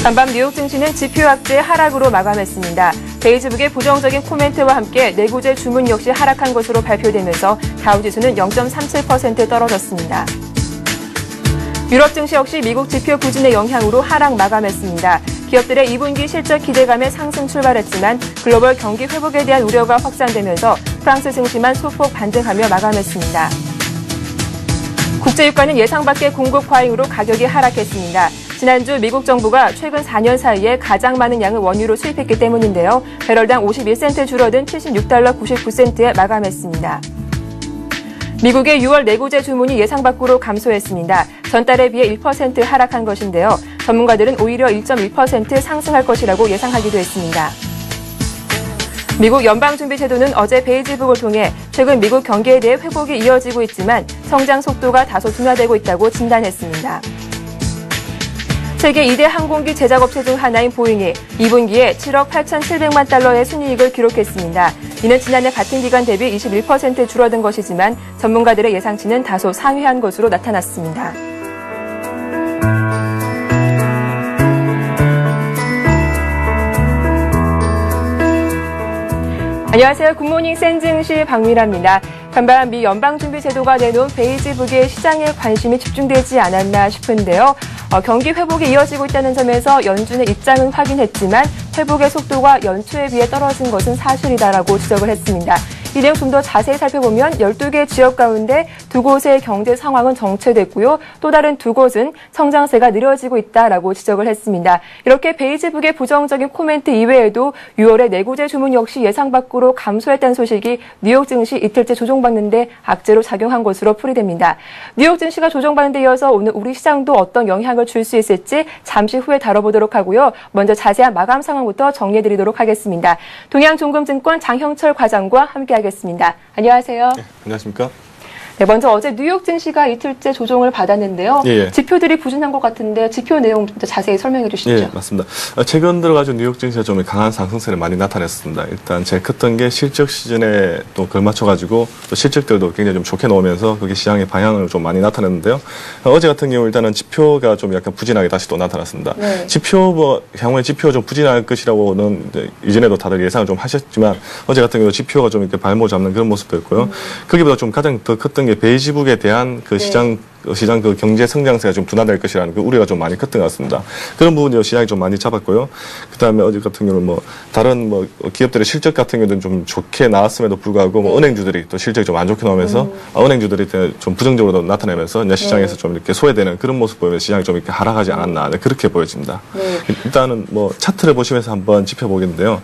간밤 뉴욕 증시는 지표 악재 하락으로 마감했습니다. 베이지북의 부정적인 코멘트와 함께 내구재 주문 역시 하락한 것으로 발표되면서 다우지수는 0.37% 떨어졌습니다. 유럽 증시 역시 미국 지표 부진의 영향으로 하락 마감했습니다. 기업들의 2분기 실적 기대감에 상승 출발했지만 글로벌 경기 회복에 대한 우려가 확산되면서 프랑스 증시만 소폭 반등하며 마감했습니다. 국제유가는 예상 밖의 공급 과잉으로 가격이 하락했습니다. 지난주 미국 정부가 최근 4년 사이에 가장 많은 양을 원유로 수입했기 때문인데요. 배럴당 51센트 줄어든 76달러 99센트에 마감했습니다. 미국의 6월 내구재 주문이 예상 밖으로 감소했습니다. 전달에 비해 1% 하락한 것인데요. 전문가들은 오히려 1.1% 상승할 것이라고 예상하기도 했습니다. 미국 연방준비제도는 어제 베이지북을 통해 최근 미국 경기에 대해 회복이 이어지고 있지만 성장 속도가 다소 둔화되고 있다고 진단했습니다. 세계 2대 항공기 제작업체 중 하나인 보잉이 2분기에 7억 8,700만 달러의 순이익을 기록했습니다. 이는 지난해 같은 기간 대비 21% 줄어든 것이지만 전문가들의 예상치는 다소 상회한 것으로 나타났습니다. 안녕하세요. 굿모닝 센증시 박미라입니다. 간밤 미 연방준비제도가 내놓은 베이지북의 시장에 관심이 집중되지 않았나 싶은데요. 경기 회복이 이어지고 있다는 점에서 연준의 입장은 확인했지만 회복의 속도가 연초에 비해 떨어진 것은 사실이다라고 지적을 했습니다. 이 내용 좀 더 자세히 살펴보면 12개 지역 가운데 2곳의 경제 상황은 정체됐고요. 또 다른 2곳은 성장세가 느려지고 있다라고 지적을 했습니다. 이렇게 베이지북의 부정적인 코멘트 이외에도 6월의 내구재 주문 역시 예상 밖으로 감소했다는 소식이 뉴욕 증시 이틀째 조정받는 데 악재로 작용한 것으로 풀이됩니다. 뉴욕 증시가 조정받는 데 이어서 오늘 우리 시장도 어떤 영향을 줄 수 있을지 잠시 후에 다뤄보도록 하고요. 먼저 자세한 마감 상황부터 정리해드리도록 하겠습니다. 동양종금증권 장형철 과장과 함께하겠습니다. 안녕하세요. 네, 안녕하십니까? 네, 먼저 어제 뉴욕 증시가 이틀째 조정을 받았는데요. 예. 지표들이 부진한 것 같은데 지표 내용 좀 더 자세히 설명해 주시죠. 예, 맞습니다. 최근 들어가지고 뉴욕 증시가 좀 강한 상승세를 많이 나타냈습니다. 일단 제일 컸던 게 실적 시즌에 또 걸맞춰가지고 또 실적들도 굉장히 좀 좋게 나오면서 그게 시장의 방향을 좀 많이 나타냈는데요. 어제 같은 경우 일단은 지표가 좀 약간 부진하게 다시 또 나타났습니다. 네. 향후에 지표가 좀 부진할 것이라고는 이전에도 다들 예상을 좀 하셨지만 어제 같은 경우 지표가 좀 이렇게 발목 잡는 그런 모습이었고요. 거기보다 좀 가장 더 컸던 게 베이지북에 대한 그 시장 그 경제 성장세가 좀 둔화될 것이라는 그 우려가 좀 많이 컸던 것 같습니다. 그런 부분이 시장이 좀 많이 잡았고요. 그다음에 어제 같은 경우는 다른 기업들의 실적 같은 경우는 좀 좋게 나왔음에도 불구하고 은행주들이 또 실적이 좀 안 좋게 나오면서 은행주들이 좀 부정적으로 나타내면서 이제 시장에서 좀 이렇게 소외되는 그런 모습 보이면서 시장이 좀 이렇게 하락하지 않았나 그렇게 보여집니다. 일단은 차트를 보시면서 한번 짚어보겠는데요.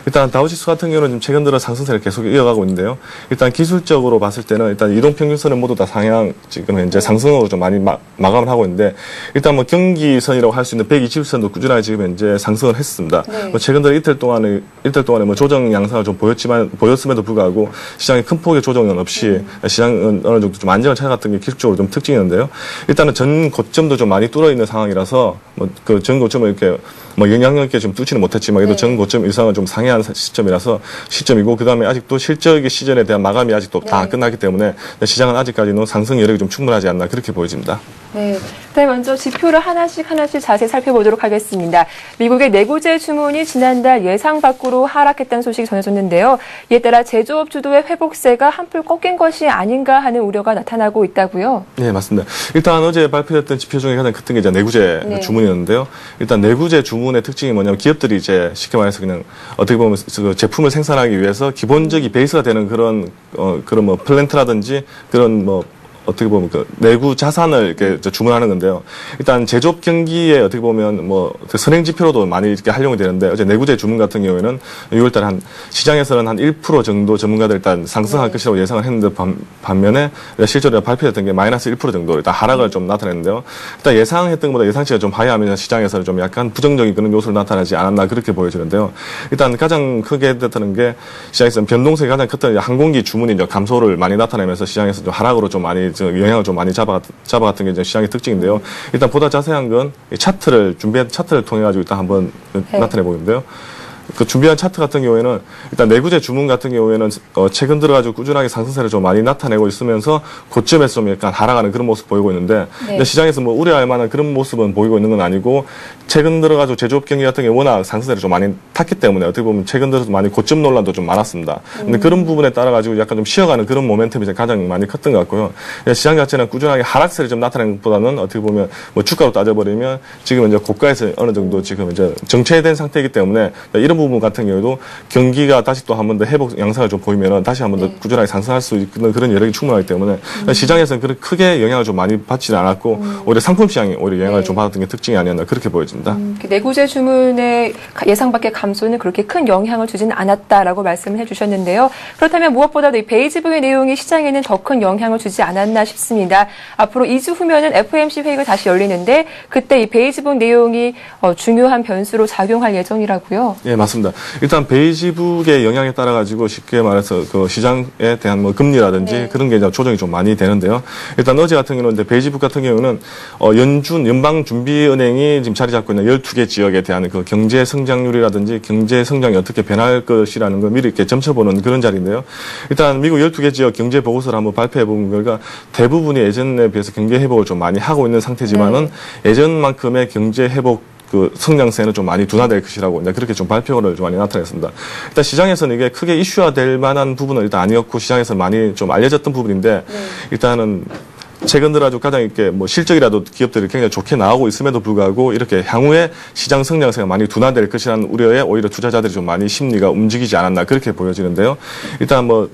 일단 다우지수 같은 경우는 최근 들어 상승세를 계속 이어가고 있는데요. 일단 기술적으로 봤을 때는 일단 이동평균선은 모두 다 상향 지금 현재 상승으로 좀 많이 마감을 하고 있는데 일단 경기선이라고 할 수 있는 120선도 꾸준하게 지금 현재 상승을 했습니다. 최근 들어 이틀 동안에 조정 양상을 좀 보였음에도 불구하고 시장의 큰 폭의 조정은 없이 시장은 어느 정도 좀 안정을 찾아갔던 게 기술적으로 좀 특징이었는데요. 일단은 전 고점도 좀 많이 뚫어 있는 상황이라서 그 전 고점을 이렇게 영향력 있게 좀 뚫지는 못했지만 그래도 전 고점 이상은 좀 상회한 시점이고 그다음에 아직도 실적의 시즌에 대한 마감이 아직도 다 안 끝나기 때문에 시장은 아직까지는 상승 여력이 좀 충분하지 않나 그렇게 보여집니다. 네. 먼저 지표를 하나씩 자세히 살펴보도록 하겠습니다. 미국의 내구재 주문이 지난달 예상 밖으로 하락했다는 소식이 전해졌는데요. 이에 따라 제조업 주도의 회복세가 한풀 꺾인 것이 아닌가 하는 우려가 나타나고 있다고요? 네, 맞습니다. 일단 어제 발표됐던 지표 중에 가장 컸던 게 이제 내구재 주문이었는데요. 일단 내구재 주문의 특징이 뭐냐면 기업들이 이제 쉽게 말해서 그냥 어떻게 보면 그 제품을 생산하기 위해서 기본적인 베이스가 되는 그런 플랜트라든지 그런 어떻게 보면 그 내구 자산을 이렇게 주문하는 건데요. 일단 제조업 경기에 어떻게 보면 선행 지표로도 많이 이렇게 활용이 되는데 어제 내구재 주문 같은 경우에는 6월달에 시장에서는 한 1% 정도 전문가들 일단 상승할 것이라고 예상을 했는데 반면에 실제로 발표됐던 게 마이너스 1% 정도 일단 하락을 좀 나타냈는데요. 일단 예상했던 것보다 예상치가 좀 하회하면서 시장에서는 좀 약간 부정적인 그런 요소를 나타나지 않았나 그렇게 보여지는데요. 일단 가장 크게 나타나는 게 시장에서는 변동성이 가장 컸던 항공기 주문이 이제 감소를 많이 나타내면서 시장에서 좀 하락으로 좀 많이 영향을 좀 많이 잡아갔던 게 이제 시장의 특징인데요. 일단 보다 자세한 건 준비한 차트를 통해 가지고 일단 한번 나타내 보겠는데요. 그 준비한 차트 같은 경우에는 일단 내구재 주문 같은 경우에는 최근 들어가지고 꾸준하게 상승세를 좀 많이 나타내고 있으면서 고점에서 좀 약간 하락하는 그런 모습 보이고 있는데 근데 시장에서 뭐 우려할 만한 그런 모습은 보이고 있는 건 아니고 최근 들어가지고 제조업 경기 같은 경우 워낙 상승세를 좀 많이 탔기 때문에 어떻게 보면 최근 들어서 많이 고점 논란도 좀 많았습니다. 근데 그런 부분에 따라 가지고 약간 좀 쉬어가는 그런 모멘텀이 가장 많이 컸던 것 같고요. 시장 자체는 꾸준하게 하락세를 좀 나타내는 것보다는 어떻게 보면 뭐 주가로 따져버리면 지금 이제 고가에서 어느 정도 지금 이제 정체된 상태이기 때문에 이런 부분 같은 경우도 경기가 다시 또 한 번 더 회복 양상을 좀 보이면은 다시 한 번 더 꾸준하게 상승할 수 있는 그런 여력이 충분하기 때문에 시장에서는 그렇게 크게 영향을 좀 많이 받지는 않았고 오히려 상품 시장이 오히려 영향을 좀 받았던 게 특징이 아니었나 그렇게 보여집니다. 내구재 주문의 예상 밖의 감소는 그렇게 큰 영향을 주지는 않았다라고 말씀을 해주셨는데요. 그렇다면 무엇보다도 이 베이지북의 내용이 시장에는 더 큰 영향을 주지 않았나 싶습니다. 앞으로 2주 후면은 FOMC 회의가 다시 열리는데 그때 이 베이지북 내용이 중요한 변수로 작용할 예정이라고요. 예, 맞습니다. 일단 베이지북의 영향에 따라 가지고 쉽게 말해서 그 시장에 대한 뭐 금리라든지 그런 게 이제 조정이 좀 많이 되는데요. 일단 어제 같은 경우는 이제 베이지북 같은 경우는 연방준비은행이 지금 자리 잡고 있는 12개 지역에 대한 그 경제 성장률이라든지 경제 성장이 어떻게 변할 것이라는 걸 미리 이렇게 점쳐보는 그런 자리인데요. 일단 미국 12개 지역 경제 보고서를 한번 발표해 본 결과 대부분이 예전에 비해서 경제 회복을 좀 많이 하고 있는 상태지만은 예전만큼의 경제 회복 그 성장세는 좀 많이 둔화될 것이라고 이제 그렇게 좀 발표를 좀 많이 나타냈습니다. 일단 시장에서는 이게 크게 이슈화될 만한 부분은 일단 아니었고 시장에서 많이 좀 알려졌던 부분인데 일단은 최근 들어가지고 가장 이렇게 뭐 실적이라도 기업들이 굉장히 좋게 나오고 있음에도 불구하고 이렇게 향후에 시장 성장세가 많이 둔화될 것이라는 우려에 오히려 투자자들이 좀 많이 심리가 움직이지 않았나 그렇게 보여지는데요. 일단 뭐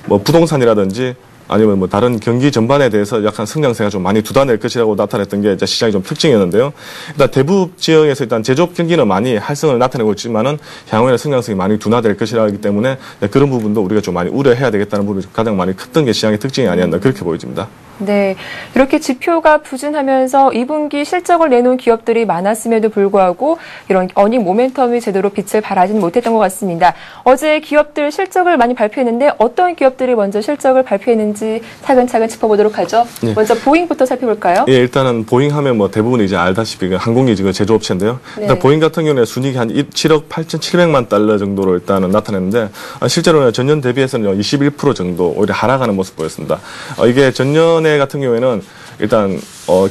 부동산이라든지 아니면 뭐 다른 경기 전반에 대해서 약간 성장세가 좀 많이 둔화될 것이라고 나타냈던 게 이제 시장의 좀 특징이었는데요. 일단 대부분 지역에서 일단 제조업 경기는 많이 활성을 나타내고 있지만은 향후에는 성장성이 많이 둔화될 것이라기 때문에 그런 부분도 우리가 좀 많이 우려해야 되겠다는 부분이 가장 많이 컸던 게 시장의 특징이 아니었나 그렇게 보여집니다. 네, 이렇게 지표가 부진하면서 2분기 실적을 내놓은 기업들이 많았음에도 불구하고 이런 어닝 모멘텀이 제대로 빛을 발하지는 못했던 것 같습니다. 어제 기업들 실적을 많이 발표했는데 어떤 기업들이 먼저 실적을 발표했는지 차근차근 짚어보도록 하죠. 네. 먼저 보잉부터 살펴볼까요? 예, 일단은 보잉 하면 뭐 대부분 이제 알다시피 항공기 제조업체인데요. 일단 보잉 같은 경우는 순이익이 한 7억 8,700만 달러 정도로 일단은 나타냈는데 실제로는 전년 대비해서는 21% 정도 오히려 하락하는 모습 보였습니다. 이게 전년에 같은 경우에는 일단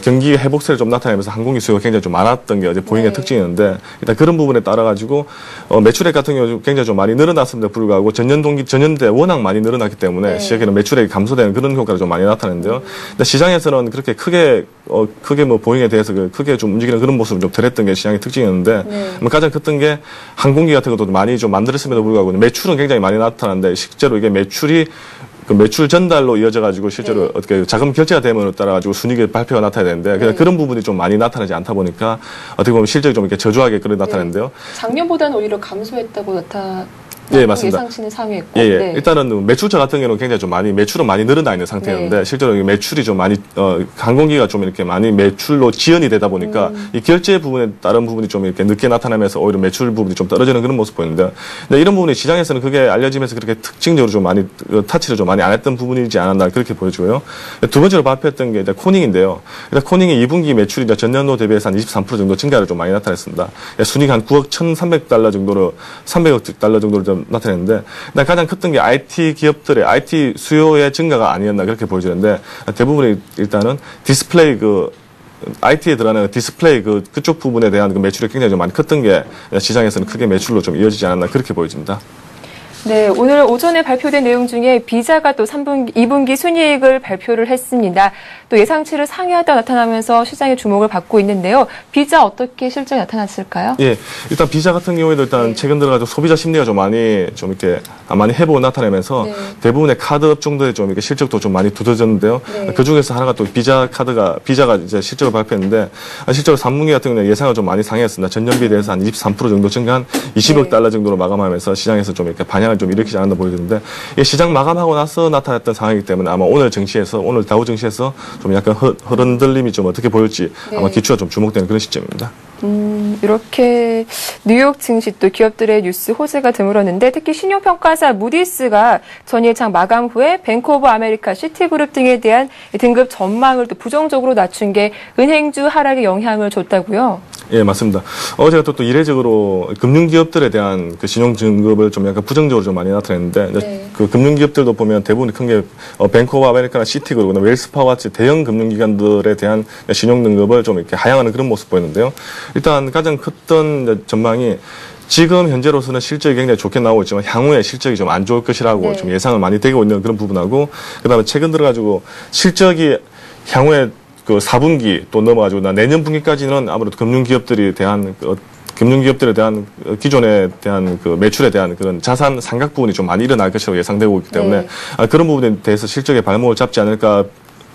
경기 회복세를 좀 나타내면서 항공기 수요가 굉장히 좀 많았던 게 어제 보잉의 특징이었는데 일단 그런 부분에 따라 가지고 매출액 같은 경우 굉장히 좀 많이 늘어났음에도 불구하고 전년대 워낙 많이 늘어났기 때문에 시장에는 매출액이 감소되는 그런 효과를 좀 많이 나타냈는데요. 근데 시장에서는 그렇게 크게 뭐 보잉에 대해서 크게 좀 움직이는 그런 모습을 좀 덜했던 게 시장의 특징이었는데 가장 컸던 게 항공기 같은 것도 많이 좀 만들었음에도 불구하고 매출은 굉장히 많이 나타났는데 실제로 이게 매출이 그 매출 전달로 이어져가지고 실제로 어떻게 자금 결제가 됨에 따라가지고 순이익의 발표가 나타나야 되는데 그런 부분이 좀 많이 나타나지 않다 보니까 어떻게 보면 실적이 좀 이렇게 저조하게 그런 나타나는데요. 작년보다는 오히려 감소했다고 예, 맞습니다. 예상치는 상회했고. 예, 예. 일단은 매출처 같은 경우는 굉장히 좀 매출은 많이 늘어나 있는 상태였는데 실제로 매출이 좀 많이 항공기가 좀 이렇게 많이 매출로 지연이 되다 보니까 이 결제 부분에 다른 부분이 좀 이렇게 늦게 나타나면서 오히려 매출 부분이 좀 떨어지는 그런 모습 보이는데 근데 이런 부분이 시장에서는 그게 알려지면서 그렇게 특징적으로 좀 많이 타치를 좀 많이 안 했던 부분이지 않았나 그렇게 보여지고요. 두 번째로 발표했던 게 이제 코닝인데요. 일단 코닝이 2분기 매출이 이제 전년도 대비해서 한 23% 정도 증가를 좀 많이 나타냈습니다. 순이익 한 9억 1,300달러 정도로 300억 달러 정도로 좀 나타냈는데 가장 컸던 게 IT 기업들의 IT 수요의 증가가 아니었나 그렇게 보여지는데 대부분이 일단은 디스플레이 IT에 들어가는 디스플레이 그쪽 부분에 대한 매출이 굉장히 좀 많이 컸던 게 시장에서는 크게 매출로 좀 이어지지 않았나 그렇게 보여집니다. 네, 오늘 오전에 발표된 내용 중에 비자가 또 2분기 순이익을 발표를 했습니다. 또 예상치를 상회하다 나타나면서 시장의 주목을 받고 있는데요. 비자 어떻게 실적이 나타났을까요? 예, 일단 비자 같은 경우에도 일단 최근 들어가지고 소비자 심리가 좀 이렇게 많이 회복을 나타내면서 대부분의 카드 업종들의 좀 이렇게 실적도 좀 많이 두드러졌는데요. 그 중에서 하나가 또 비자가 이제 실적을 발표했는데 실제로 3분기 같은 경우는 예상을 좀 많이 상회했습니다. 전년비에 대해서 한 23% 정도 증가한 20억 달러 정도로 마감하면서 시장에서 좀 이렇게 반향을 좀 일으키지 않았나 보여지는데 시장 마감하고 나서 나타났던 상황이기 때문에 아마 오늘 다우 증시에서 좀 약간 흔들림이 좀 어떻게 보일지 아마 기초가 좀 주목되는 그런 시점입니다. 이렇게 뉴욕 증시 또 기업들의 뉴스 호재가 드물었는데 특히 신용평가사 무디스가 전일장 마감 후에 뱅크 오브 아메리카, 시티그룹 등에 대한 등급 전망을 또 부정적으로 낮춘 게 은행주 하락에 영향을 줬다고요? 예, 맞습니다. 어제가 또 이례적으로 금융기업들에 대한 그 신용 증급을 좀 약간 부정적으로 좀 많이 나타냈는데, 네. 그 금융기업들도 보면 대부분 큰 게 뱅크 오브 아메리카나 시티그룹이나 웰스파워 같이 대형 금융기관들에 대한 신용 등급을 좀 이렇게 하향하는 그런 모습 보였는데요. 일단 가장 컸던 전망이 지금 현재로서는 실적이 굉장히 좋게 나오고 있지만 향후에 실적이 좀 안 좋을 것이라고 네. 좀 예상을 많이 되고 있는 그런 부분하고, 그다음에 최근 들어가지고 실적이 향후에 그 4분기 또 넘어가지고 내년 분기까지는 아무래도 금융기업들에 대한 기존에 대한 그 매출에 대한 그런 자산 상각 부분이 좀 많이 일어날 것이라고 예상되고 있기 때문에 네. 그런 부분에 대해서 실적의 발목을 잡지 않을까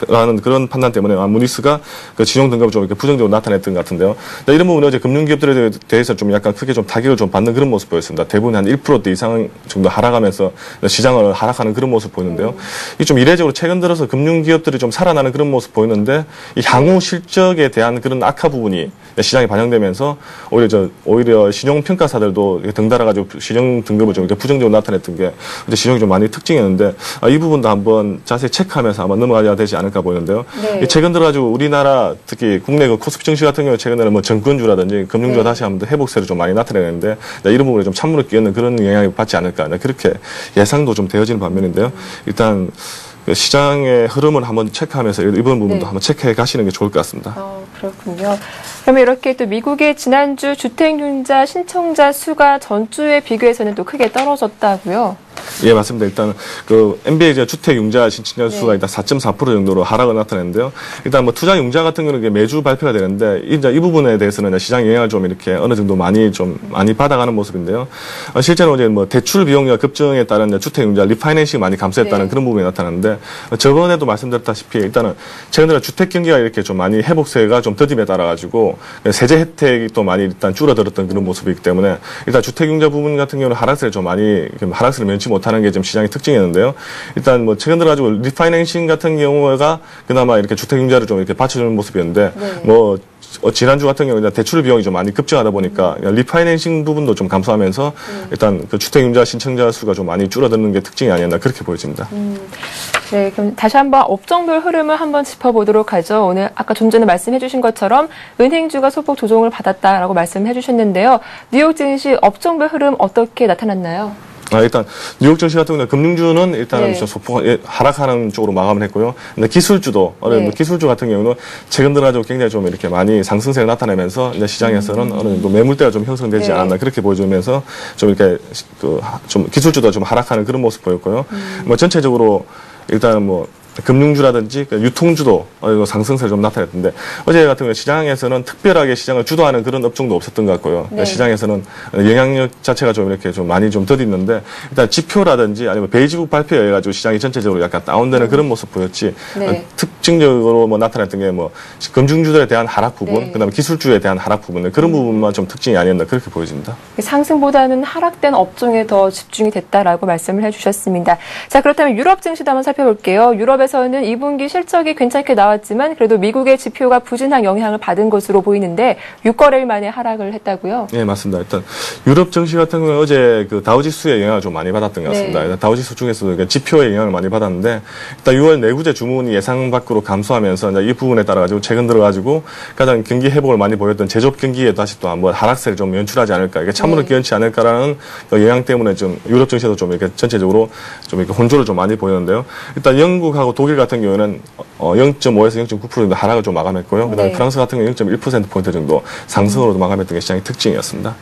라는 그런 판단 때문에 무디스가 그 신용 등급을 좀 이렇게 부정적으로 나타냈던 것 같은데요. 이런 부분은 어제 금융기업들에 대해서 좀 약간 크게 좀 타격을 좀 받는 그런 모습 보였습니다. 대부분 한 1%대 이상 정도 하락하면서 시장을 하락하는 그런 모습 보이는데요. 이 좀 이례적으로 최근 들어서 금융기업들이 좀 살아나는 그런 모습 보이는데 이 향후 실적에 대한 그런 악화 부분이 시장에 반영되면서 오히려 신용평가사들도 덩달아가지고 신용 등급을 좀 이렇게 부정적으로 나타냈던 게 어제 시장이 좀 많이 특징이었는데 이 부분도 한번 자세히 체크하면서 한번 넘어가야 되지 않을까 보이는데요. 네. 최근 들어가지고 우리나라 특히 국내 그 코스피 증시 같은 경우 최근에는 뭐 정권주라든지 금융주가 다시 한번 회복세를 좀 많이 나타내는데 이런 부분에 좀 찬물을 끼얹는 그런 영향을 받지 않을까 그렇게 예상도 좀 되어지는 반면인데요. 일단 시장의 흐름을 한번 체크하면서 이번 부분도 네. 한번 체크해 가시는 게 좋을 것 같습니다. 그렇군요. 그러면 이렇게 또 미국의 지난주 주택융자 신청자 수가 전주에 비교해서는 또 크게 떨어졌다고요? 예, 맞습니다. 일단 그 NBA 주택융자 신청자 수가 네. 일단 4.4% 정도로 하락을 나타냈는데요. 일단 뭐 투자융자 같은 경우는 매주 발표가 되는데 이제 이 부분에 대해서는 시장 영향을 좀 이렇게 어느 정도 많이 받아가는 모습인데요. 실제로 이제 뭐 대출 비용과 급증에 따른 주택융자 리파이낸싱이 많이 감소했다는 네. 그런 부분이 나타나는데 저번에도 말씀드렸다시피 일단은 최근 들어 주택 경기가 이렇게 좀 많이 회복세가 좀 더딤에 따라 가지고 세제 혜택이 또 많이 일단 줄어들었던 그런 모습이기 때문에 일단 주택융자 부분 같은 경우는 하락세를 면치 못하는 게 좀 시장의 특징이었는데요. 일단 뭐 최근 들어 가지고 리파이낸싱 같은 경우가 그나마 이렇게 주택융자를 좀 이렇게 받쳐주는 모습이었는데 네. 뭐 지난주 같은 경우는 대출 비용이 좀 많이 급증하다 보니까 리파이낸싱 부분도 좀 감소하면서 일단 그 주택융자 신청자 수가 좀 많이 줄어드는 게 특징이 아니었나 그렇게 보여집니다. 네, 그럼 다시 한번 업종별 흐름을 한번 짚어보도록 하죠. 오늘 아까 좀 전에 말씀해 주신 것처럼 은행주가 소폭 조정을 받았다라고 말씀해 주셨는데요. 뉴욕 증시 업종별 흐름 어떻게 나타났나요? 일단 뉴욕 증시 같은 경우는 금융주는 일단은 네. 소폭 하락하는 쪽으로 마감을 했고요. 근데 기술주도 네. 기술주 같은 경우는 최근 들어가지고 굉장히 좀 이렇게 많이 상승세를 나타내면서 이제 시장에서는 어느 정도 매물대가 좀 형성되지 네. 않았나 그렇게 보여주면서 좀 이렇게 좀 기술주도 좀 하락하는 그런 모습 보였고요. 뭐 전체적으로 일단은 뭐 금융주라든지 유통주도 상승세를 좀 나타냈는데 어제 같은 경우에 시장에서는 특별하게 시장을 주도하는 그런 업종도 없었던 것 같고요. 네. 시장에서는 영향력 자체가 좀 이렇게 좀 많이 좀 더디는데 일단 지표라든지 아니면 베이지북 발표에 의해 가지고 시장이 전체적으로 약간 다운되는 그런 모습 보였지. 네. 특징적으로 뭐 나타났던 게 뭐 금융주들에 대한 하락 부분, 네. 그다음에 기술주에 대한 하락 부분 그런 부분만 좀 특징이 아니었나 그렇게 보여집니다. 상승보다는 하락된 업종에 더 집중이 됐다라고 말씀을 해주셨습니다. 자, 그렇다면 유럽 증시도 한번 살펴볼게요. 유럽에서는 2분기 실적이 괜찮게 나왔지만 그래도 미국의 지표가 부진한 영향을 받은 것으로 보이는데 6거래일 만에 하락을 했다고요? 네, 맞습니다. 일단 유럽 증시 같은 경우는 어제 그 다우지수의 영향을 좀 많이 받았던 것 같습니다. 네. 다우지수 중에서도 지표의 영향을 많이 받았는데 일단 6월 내구재 주문이 예상 밖으로 감소하면서 이제 이 부분에 따라 가지고 최근 들어 가지고 가장 경기 회복을 많이 보였던 제조업 경기에 다시 또 한번 하락세를 좀 연출하지 않을까, 이게 찬물을 끼얹지 않을까라는 영향 때문에 좀 유럽 증시도 좀 이렇게 전체적으로 좀 이렇게 혼조를 좀 많이 보였는데요. 일단 영국하고 독일 같은 경우는 0.5에서 0.9% 정도 하락을 좀 마감했고요. 그다음에 네. 프랑스 같은 경우는 0.1%포인트 정도 상승으로 마감했던 게 시장의 특징이었습니다.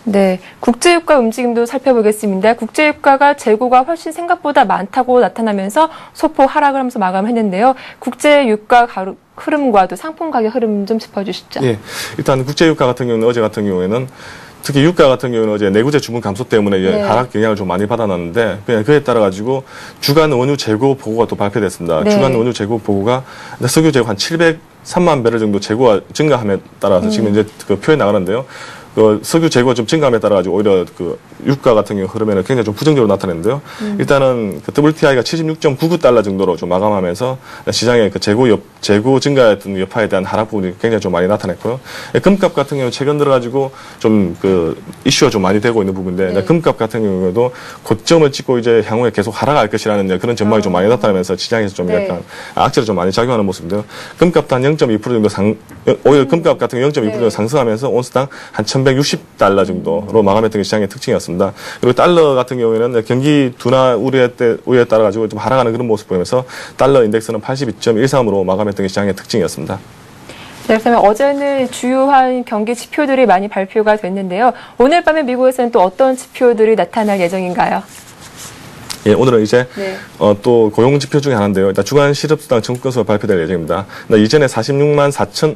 네, 국제유가 움직임도 살펴보겠습니다. 국제유가가 재고가 훨씬 생각보다 많다고 나타나면서 소폭 하락을 하면서 마감했는데요. 국제유가 흐름과 또 상품 가격 흐름 좀 짚어주시죠. 예, 일단 국제유가 같은 경우는 어제 같은 경우에는 특히 유가 같은 경우는 어제 내구재 주문 감소 때문에 네. 하락 영향을 좀 많이 받아놨는데 그냥 그에 따라 가지고 주간 원유 재고 보고가 또 발표됐습니다. 네. 주간 원유 재고 보고가 석유 재고 한 703만 배럴 정도 재고가 증가함에 따라서 지금 이제 그 표에 나가는데요. 그 석유 재고가 좀 증감에 따라 가지고 오히려 그 유가 같은 경우 흐름에는 굉장히 좀 부정적으로 나타냈는데요. 일단은 그 WTI가 76.99달러 정도로 좀 마감하면서 시장의 그 재고 증가했던 여파에 대한 하락 부분이 굉장히 좀 많이 나타냈고요. 금값 같은 경우 최근 들어 가지고 좀 그 이슈가 좀 많이 되고 있는 부분인데 네. 금값 같은 경우에도 고점을 찍고 이제 향후에 계속 하락할 것이라는 그런 전망이 좀 많이 나타나면서 시장에서 좀 네. 약간 악재로 좀 많이 작용하는 모습인데요. 금값도 한 0.2% 정도 오히려 금값 같은 경우 0.2% 정도 상승하면서 온스당 한 1,160달러 정도로 마감했던 게 시장의 특징이었습니다. 그리고 달러 같은 경우에는 경기 둔화 우려에 따라 가지고 좀 하락하는 그런 모습 보이면서 달러 인덱스는 82.13으로 마감했던 게 시장의 특징이었습니다. 네, 그렇다면 어제는 주요한 경기 지표들이 많이 발표가 됐는데요. 오늘 밤에 미국에서는 또 어떤 지표들이 나타날 예정인가요? 예, 오늘은 이제 네. 또 고용 지표 중에 하나인데요. 일단 주간 실업수당 청구 건수가 발표될 예정입니다. 이전에 46만 4천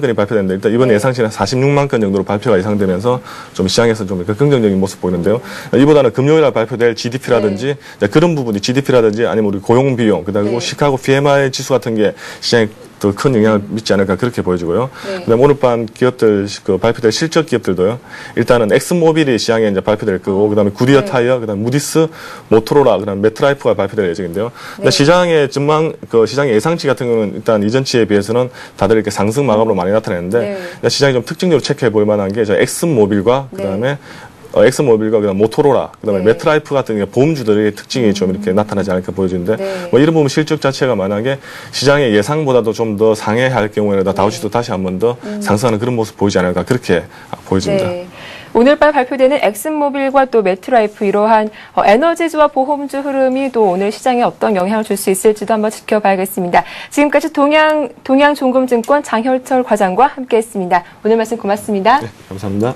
건이 발표됐는데 일단 이번 네. 예상치는 46만 건 정도로 발표가 예상되면서 좀 시장에서 좀 긍정적인 모습 보이는데요. 이보다는 금요일에 발표될 GDP라든지 그런 부분이 GDP라든지 아니면 우리 고용 비용 그다음에 네. 시카고 PMI 지수 같은 게 시장에 더 큰 영향을 미치지 않을까 그렇게 보여지고요. 네. 그다음에 오늘 밤 기업들 그 발표될 실적 기업들도요. 일단은 엑스모빌이 시장에 이제 발표될 거고 그다음에 구디어 네. 타이어, 그다음에 무디스, 모토로라, 그다음에 메트라이프가 발표될 예정인데요. 네. 시장의 전망, 시장의 예상치 같은 경우는 일단 이전치에 비해서는 다들 이렇게 상승 마감으로 많이 나타내는데 네. 시장이 좀 특징적으로 체크해 볼 만한 게 엑스모빌과 그다음에 엑스모빌과 그다음 모토로라, 그다음에 네. 메트라이프 같은 보험주들의 특징이 좀 이렇게 나타나지 않을까 보여지는데 네. 이런 부분 실적 자체가 만약에 시장의 예상보다도 좀 더 상회할 경우에는 다우지도 다시 한 번 더 상승하는 그런 모습 보이지 않을까 그렇게 보여집니다. 네. 오늘 밤 발표되는 엑슨모빌과 또 메트라이프 이러한 에너지주와 보험주 흐름이 또 오늘 시장에 어떤 영향을 줄 수 있을지도 한번 지켜봐야겠습니다. 지금까지 동양종금증권 장혈철 과장과 함께했습니다. 오늘 말씀 고맙습니다. 네, 감사합니다.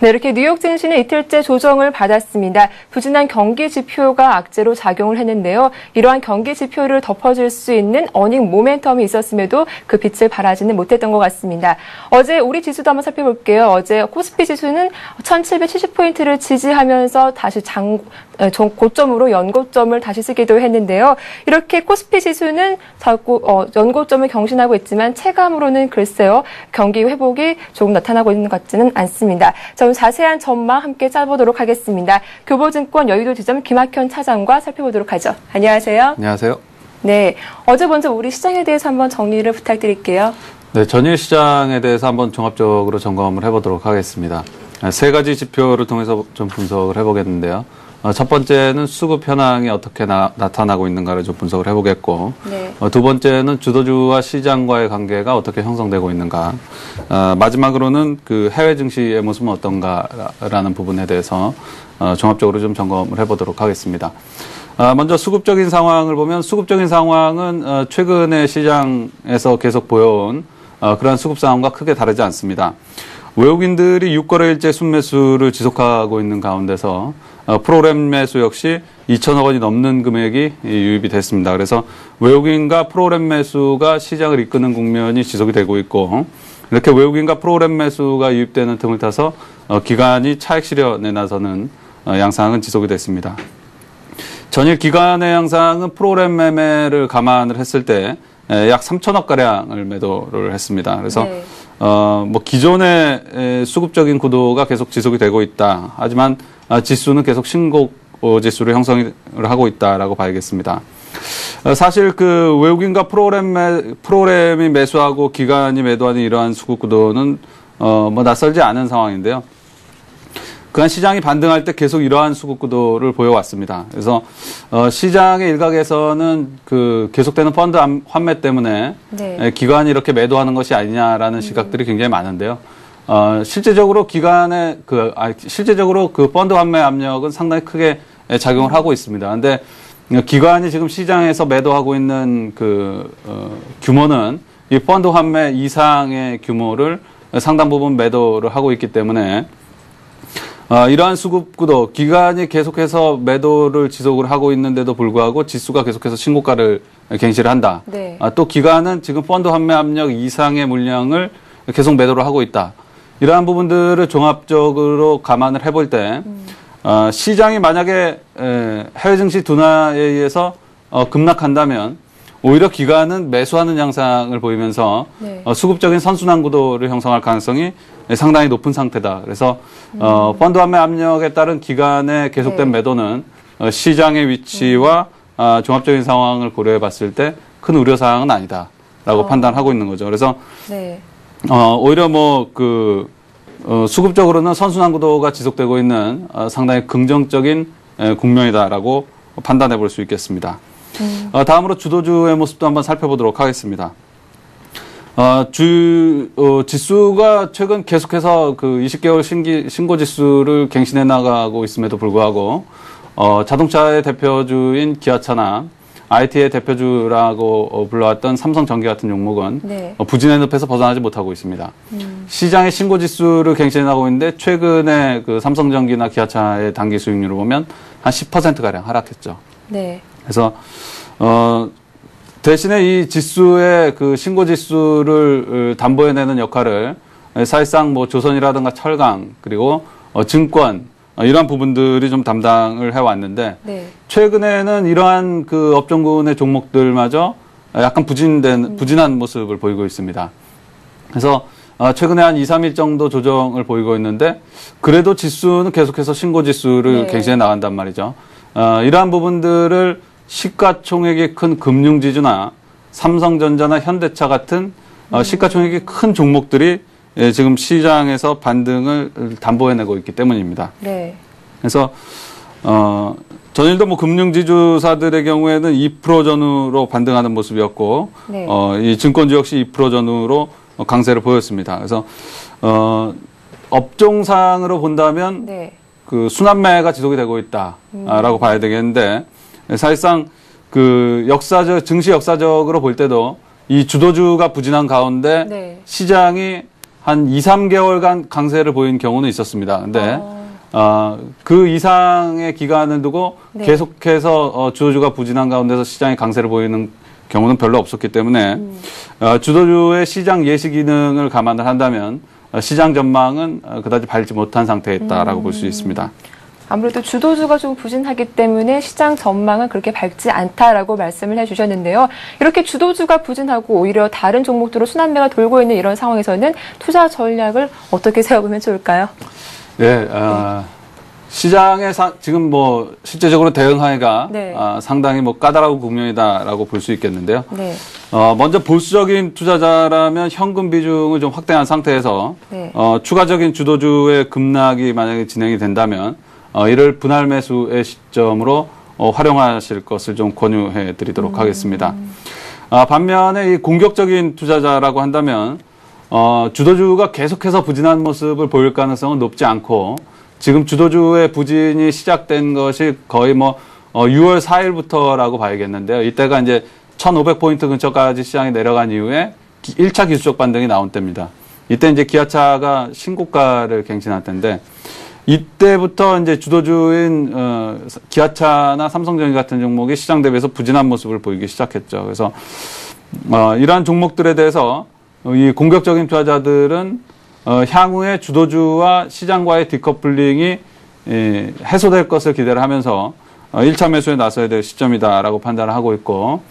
네, 이렇게 뉴욕 증시는 이틀째 조정을 받았습니다. 부진한 경기 지표가 악재로 작용을 했는데요. 이러한 경기 지표를 덮어줄 수 있는 어닝 모멘텀이 있었음에도 그 빛을 발하지는 못했던 것 같습니다. 어제 우리 지수도 한번 살펴볼게요. 어제 코스피 지수는 1770포인트를 지지하면서 다시 고점으로 연고점을 다시 쓰기도 했는데요. 이렇게 코스피 지수는 연고점을 경신하고 있지만 체감으로는 글쎄요. 경기 회복이 조금 나타나고 있는 것 같지는 않습니다. 자, 자세한 전망 함께 짜보도록 하겠습니다. 교보증권 여의도 지점 김학현 차장과 살펴보도록 하죠. 안녕하세요. 안녕하세요. 네, 어제 먼저 우리 시장에 대해서 한번 정리를 부탁드릴게요. 네, 전일 시장에 대해서 한번 종합적으로 점검을 해보도록 하겠습니다. 세 가지 지표를 통해서 좀 분석을 해보겠는데요. 첫 번째는 수급 현황이 어떻게 나타나고 있는가를 좀 분석을 해보겠고, 네. 두 번째는 주도주와 시장과의 관계가 어떻게 형성되고 있는가, 마지막으로는 그 해외 증시의 모습은 어떤가라는 부분에 대해서 종합적으로 좀 점검을 해보도록 하겠습니다. 먼저 수급적인 상황을 보면 수급적인 상황은 최근에 시장에서 계속 보여온 그러한 수급 상황과 크게 다르지 않습니다. 외국인들이 6거래일째 순매수를 지속하고 있는 가운데서 프로그램 매수 역시 2천억 원이 넘는 금액이 유입이 됐습니다. 그래서 외국인과 프로그램 매수가 시장을 이끄는 국면이 지속이 되고 있고, 이렇게 외국인과 프로그램 매수가 유입되는 틈을 타서 기관이 차익 실현에 나서는 양상은 지속이 됐습니다. 전일 기관의 양상은 프로그램 매매를 감안을 했을 때 약 3천억 가량을 매도를 했습니다. 그래서 네. 기존의 수급적인 구도가 계속 지속이 되고 있다. 하지만 지수는 계속 신고 지수를 형성을 하고 있다라고 봐야겠습니다. 사실 그 외국인과 프로그램이 매수하고 기관이 매도하는 이러한 수급 구도는 낯설지 않은 상황인데요. 그간 시장이 반등할 때 계속 이러한 수급 구도를 보여왔습니다. 그래서 시장의 일각에서는 그 계속되는 펀드 환매 때문에 네. 기관이 이렇게 매도하는 것이 아니냐라는 시각들이 굉장히 많은데요. 실제적으로 실제적으로 그 펀드 환매 압력은 상당히 크게 작용을 하고 있습니다. 근데 기관이 지금 시장에서 매도하고 있는 규모는 이 펀드 환매 이상의 규모를 상당 부분 매도를 하고 있기 때문에 이러한 수급 구도, 기관이 계속해서 매도를 지속을 하고 있는데도 불구하고 지수가 계속해서 신고가를 갱신을 한다. 네. 또 기관은 지금 펀드 환매 압력 이상의 물량을 계속 매도를 하고 있다. 이러한 부분들을 종합적으로 감안을 해볼 때 시장이 만약에 해외 증시 둔화에 의해서 급락한다면 오히려 기관은 매수하는 양상을 보이면서 네. 수급적인 선순환 구도를 형성할 가능성이 상당히 높은 상태다. 그래서 펀드 환매 압력에 따른 기관의 계속된 네. 매도는 시장의 위치와 종합적인 상황을 고려해 봤을 때 큰 우려 사항은 아니다라고 판단하고 있는 거죠. 그래서 네. 오히려 수급적으로는 선순환 구도가 지속되고 있는 상당히 긍정적인 국면이다라고 판단해 볼 수 있겠습니다. 다음으로 주도주의 모습도 한번 살펴보도록 하겠습니다. 지수가 최근 계속해서 그 20개월 신고 지수를 갱신해 나가고 있음에도 불구하고, 자동차의 대표주인 기아차나 IT의 대표주라고 불러왔던 삼성전기 같은 종목은 네. 부진의 늪에서 벗어나지 못하고 있습니다. 시장의 신고 지수를 갱신해 나가고 있는데 최근에 그 삼성전기나 기아차의 단기 수익률을 보면 한 10%가량 하락했죠. 네. 그래서 대신에 이 지수의 그 신고 지수를 담보해내는 역할을 사실상 조선이라든가 철강 그리고 증권 이러한 부분들이 좀 담당을 해왔는데 네. 최근에는 이러한 그 업종군의 종목들마저 약간 부진한 모습을 보이고 있습니다. 그래서 최근에 한 2, 3일 정도 조정을 보이고 있는데 그래도 지수는 계속해서 신고 지수를 네. 갱신해 나간단 말이죠. 이러한 부분들을 시가총액이 큰 금융지주나 삼성전자나 현대차 같은 시가총액이 큰 종목들이 지금 시장에서 반등을 담보해내고 있기 때문입니다. 네. 그래서 전일도 금융지주사들의 경우에는 2% 전후로 반등하는 모습이었고, 네. 이 증권주 역시 2% 전후로 강세를 보였습니다. 그래서 업종상으로 본다면 네. 그 순환매가 지속이 되고 있다라고 봐야 되겠는데 사실상 그 증시 역사적으로 볼 때도 이 주도주가 부진한 가운데 네. 시장이 한 2, 3개월간 강세를 보인 경우는 있었습니다. 근데 그 이상의 기간을 두고 네. 계속해서 주도주가 부진한 가운데서 시장이 강세를 보이는 경우는 별로 없었기 때문에 주도주의 시장 예시 기능을 감안을 한다면 시장 전망은 그다지 밝지 못한 상태에 있다라고 볼 수 있습니다. 아무래도 주도주가 좀 부진하기 때문에 시장 전망은 그렇게 밝지 않다라고 말씀을 해주셨는데요. 이렇게 주도주가 부진하고 오히려 다른 종목들로 순환매가 돌고 있는 이런 상황에서는 투자 전략을 어떻게 세워보면 좋을까요? 네, 시장에 지금 실제적으로 대응하기가 네. 상당히 까다로운 국면이다라고 볼 수 있겠는데요. 네. 먼저 보수적인 투자자라면 현금 비중을 좀 확대한 상태에서 네. 추가적인 주도주의 급락이 만약에 진행이 된다면 이를 분할 매수의 시점으로 활용하실 것을 좀 권유해 드리도록 하겠습니다. 반면에 이 공격적인 투자자라고 한다면 주도주가 계속해서 부진한 모습을 보일 가능성은 높지 않고 지금 주도주의 부진이 시작된 것이 거의 6월 4일부터라고 봐야겠는데요. 이때가 이제 1,500포인트 근처까지 시장이 내려간 이후에 1차 기술적 반등이 나온 때입니다. 이때 이제 기아차가 신고가를 갱신할 때인데 이때부터 이제 주도주인 기아차나 삼성전기 같은 종목이 시장 대비해서 부진한 모습을 보이기 시작했죠. 그래서 이러한 종목들에 대해서 이 공격적인 투자자들은 향후에 주도주와 시장과의 디커플링이 해소될 것을 기대를 하면서 1차 매수에 나서야 될 시점이다라고 판단을 하고 있고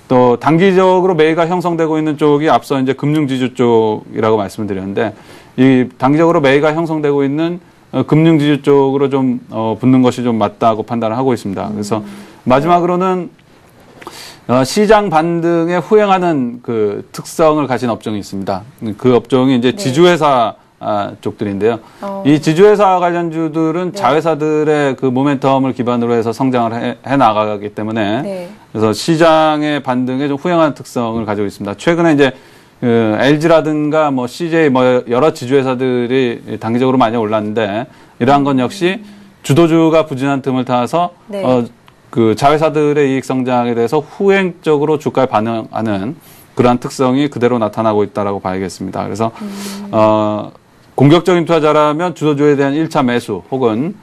또 단기적으로 매매가 형성되고 있는 쪽이 앞서 이제 금융지주 쪽이라고 말씀을 드렸는데 이 단기적으로 매매가 형성되고 있는 금융지주 쪽으로 좀 붙는 것이 좀 맞다고 판단을 하고 있습니다. 그래서 마지막으로는 시장 반등에 후행하는 그 특성을 가진 업종이 있습니다. 그 업종이 이제 네. 지주회사 쪽들인데요. 이 지주회사 관련주들은 네. 자회사들의 그 모멘텀을 기반으로 해서 성장을 해 나가기 때문에 네. 그래서 시장의 반등에 좀 후행하는 특성을 가지고 있습니다. 최근에 이제 LG라든가 뭐 CJ 뭐 여러 지주회사들이 단기적으로 많이 올랐는데 이러한 건 역시 주도주가 부진한 틈을 타서 네. 그 자회사들의 이익 성장에 대해서 후행적으로 주가에 반응하는 그러한 특성이 그대로 나타나고 있다라고 봐야겠습니다. 그래서 공격적인 투자자라면 주도주에 대한 1차 매수 혹은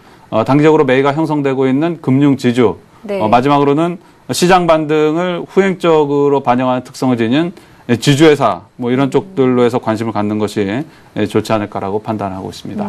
단기적으로 매기가 형성되고 있는 금융 지주 네. 마지막으로는 시장 반등을 후행적으로 반영하는 특성을 지닌 지주회사 뭐 이런 쪽들로 해서 관심을 갖는 것이 좋지 않을까라고 판단하고 있습니다.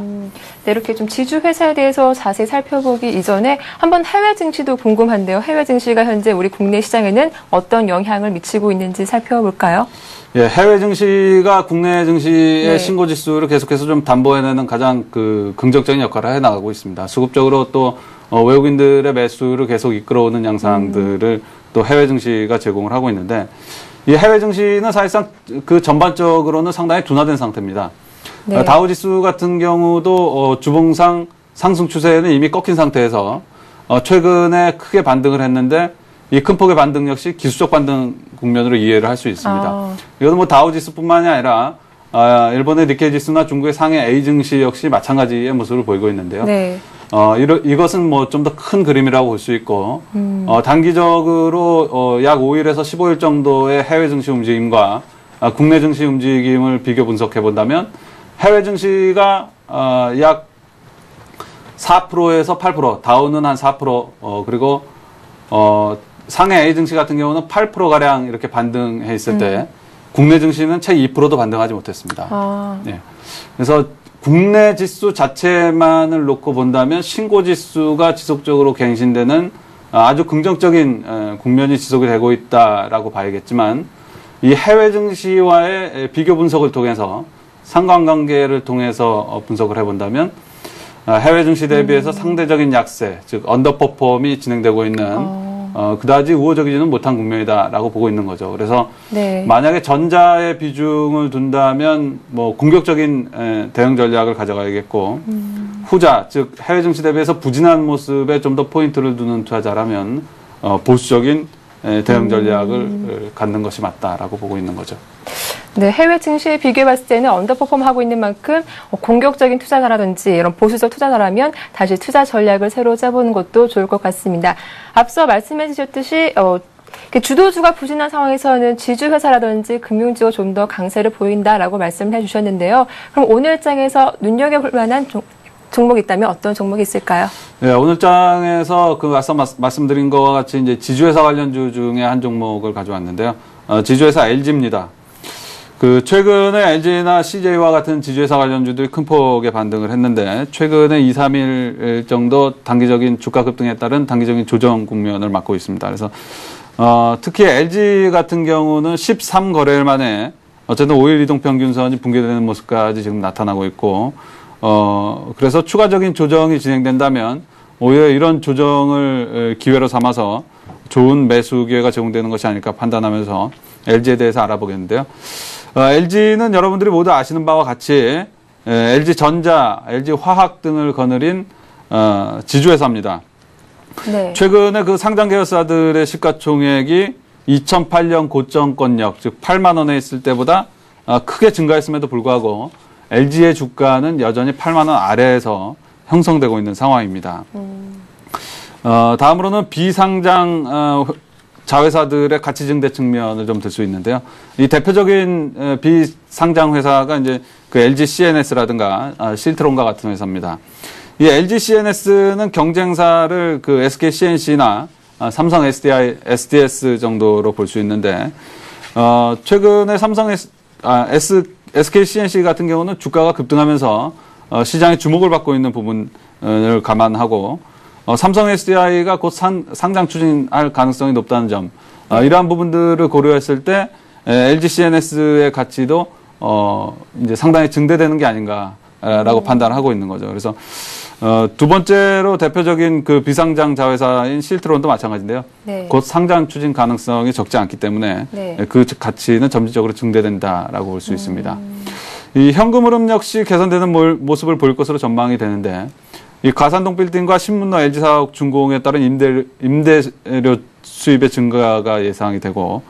네, 이렇게 좀 지주회사에 대해서 자세히 살펴보기 이전에 한번 해외 증시도 궁금한데요. 해외 증시가 현재 우리 국내 시장에는 어떤 영향을 미치고 있는지 살펴볼까요? 예, 해외 증시가 국내 증시의 네. 신고 지수를 계속해서 좀 담보해내는 가장 그 긍정적인 역할을 해 나가고 있습니다. 수급적으로 또 외국인들의 매수를 계속 이끌어오는 양상들을 또 해외 증시가 제공을 하고 있는데 이 해외 증시는 사실상 그 전반적으로는 상당히 둔화된 상태입니다. 네. 다우 지수 같은 경우도 주봉상 상승 추세는 이미 꺾인 상태에서 최근에 크게 반등을 했는데 이 큰 폭의 반등 역시 기술적 반등 국면으로 이해를 할 수 있습니다. 이것은 뭐 다우 지수뿐만이 아니라 일본의 니케이 지수나 중국의 상해 A 증시 역시 마찬가지의 모습을 보이고 있는데요. 네. 이것은 뭐 좀 더 큰 그림이라고 볼 수 있고, 단기적으로 약 5일에서 15일 정도의 해외 증시 움직임과 국내 증시 움직임을 비교 분석해 본다면 해외 증시가 약 4%에서 8%, 다우는 한 4%, 그리고 상해 A 증시 같은 경우는 8%가량 이렇게 반등해 있을 때 국내 증시는 채 2%도 반등하지 못했습니다. 예. 그래서 국내 지수 자체만을 놓고 본다면 신고 지수가 지속적으로 갱신되는 아주 긍정적인 국면이 지속이 되고 있다라고 봐야겠지만 이 해외 증시와의 비교 분석을 통해서 상관관계를 통해서 분석을 해본다면 해외 증시 대비해서 상대적인 약세, 즉 언더퍼폼이 진행되고 있는 그다지 우호적이지는 못한 국면이다라고 보고 있는 거죠. 그래서 네. 만약에 전자의 비중을 둔다면 뭐 공격적인 대응 전략을 가져가야겠고 후자, 즉 해외 증시 대비해서 부진한 모습에 좀 더 포인트를 두는 투자자라면 보수적인 대응 전략을 갖는 것이 맞다라고 보고 있는 거죠. 네, 해외 증시에 비교해 봤을 때는 언더퍼폼 하고 있는 만큼 공격적인 투자자라든지 이런 보수적 투자자라면 다시 투자 전략을 새로 짜보는 것도 좋을 것 같습니다. 앞서 말씀해 주셨듯이 주도주가 부진한 상황에서는 지주회사라든지 금융주가 좀 더 강세를 보인다라고 말씀을 해주셨는데요. 그럼 오늘 장에서 눈여겨볼 만한 종목이 있다면 어떤 종목이 있을까요? 네, 오늘 장에서 그 앞서 말씀드린 것과 같이 이제 지주회사 관련주 중에 한 종목을 가져왔는데요. 지주회사 LG입니다. 그 최근에 LG나 CJ와 같은 지주회사 관련주들이 큰 폭의 반등을 했는데 최근에 2, 3일 정도 단기적인 주가 급등에 따른 단기적인 조정 국면을 맞고 있습니다. 그래서 특히 LG 같은 경우는 13거래일 만에 어쨌든 5일 이동평균선이 붕괴되는 모습까지 지금 나타나고 있고 그래서 추가적인 조정이 진행된다면 오히려 이런 조정을 기회로 삼아서 좋은 매수 기회가 제공되는 것이 아닐까 판단하면서 LG에 대해서 알아보겠는데요. LG는 여러분들이 모두 아시는 바와 같이 LG전자, LG화학 등을 거느린 지주회사입니다. 네. 최근에 그 상장 계열사들의 시가총액이 2008년 고점권역, 즉 8만 원에 있을 때보다 크게 증가했음에도 불구하고 LG의 주가는 여전히 8만 원 아래에서 형성되고 있는 상황입니다. 다음으로는 비상장 자회사들의 가치 증대 측면을 좀 들 수 있는데요. 이 대표적인 비상장 회사가 이제 그 LG CNS라든가 실트론과 같은 회사입니다. 이 LG CNS는 경쟁사를 그 SK CNC나 삼성 SDS 정도로 볼 수 있는데 최근에 삼성 SK CNC 같은 경우는 주가가 급등하면서 시장의 주목을 받고 있는 부분을 감안하고 삼성 SDI가 곧 상장 추진할 가능성이 높다는 점, 이러한 부분들을 고려했을 때 LG CNS의 가치도 이제 상당히 증대되는 게 아닌가라고 판단하고 있는 거죠. 그래서 두 번째로 대표적인 그 비상장 자회사인 실트론도 마찬가지인데요. 네. 곧 상장 추진 가능성이 적지 않기 때문에 네. 그 가치는 점진적으로 증대된다라고 볼 수 있습니다. 이 현금 흐름 역시 개선되는 모습을 보일 것으로 전망이 되는데 이 가산동 빌딩과 신문로 LG 사옥 준공에 따른 임대료 수입의 증가가 예상이 되고